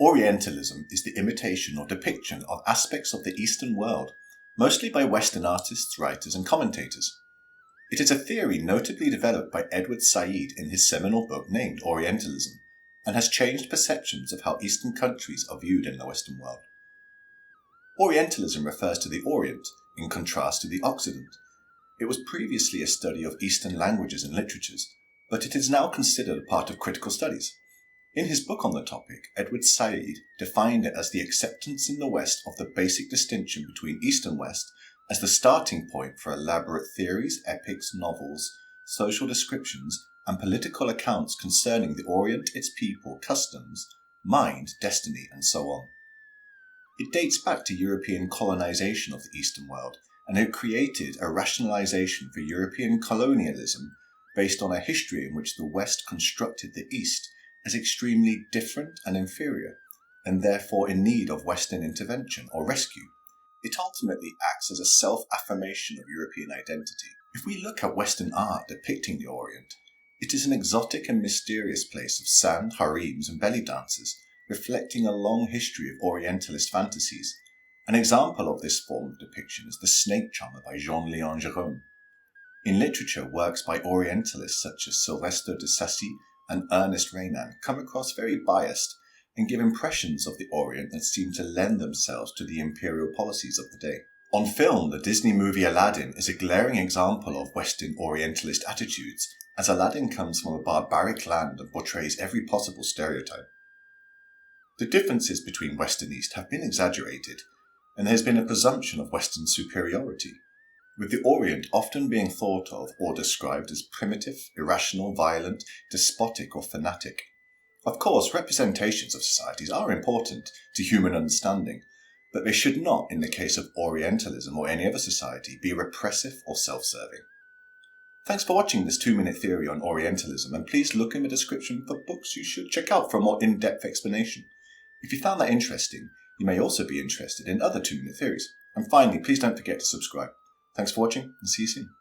Orientalism is the imitation or depiction of aspects of the Eastern world, mostly by Western artists, writers, and commentators. It is a theory notably developed by Edward Said in his seminal book named Orientalism, and has changed perceptions of how Eastern countries are viewed in the Western world. Orientalism refers to the Orient, in contrast to the Occident. It was previously a study of Eastern languages and literatures, but it is now considered a part of critical studies. In his book on the topic, Edward Said defined it as the acceptance in the West of the basic distinction between East and West as the starting point for elaborate theories, epics, novels, social descriptions, and political accounts concerning the Orient, its people, customs, mind, destiny, and so on. It dates back to European colonization of the Eastern world, and it created a rationalization for European colonialism based on a history in which the West constructed the East as extremely different and inferior, and therefore in need of Western intervention or rescue. It ultimately acts as a self-affirmation of European identity. If we look at Western art depicting the Orient, it is an exotic and mysterious place of sand, harems, and belly dances, reflecting a long history of Orientalist fantasies. An example of this form of depiction is The Snake Charmer by Jean-Léon Gérôme. In literature, works by Orientalists such as Sylvestre de Sacy and Ernest Renan come across very biased and give impressions of the Orient that seem to lend themselves to the imperial policies of the day. On film, the Disney movie Aladdin is a glaring example of Western Orientalist attitudes, as Aladdin comes from a barbaric land and portrays every possible stereotype. The differences between West and East have been exaggerated, and there has been a presumption of Western superiority, with the Orient often being thought of or described as primitive, irrational, violent, despotic, or fanatic. Of course, representations of societies are important to human understanding, but they should not, in the case of Orientalism or any other society, be repressive or self-serving. Thanks for watching this 2-minute theory on Orientalism, and please look in the description for books you should check out for a more in-depth explanation. If you found that interesting, you may also be interested in other 2-minute theories. And finally, please don't forget to subscribe. Thanks for watching, and see you soon.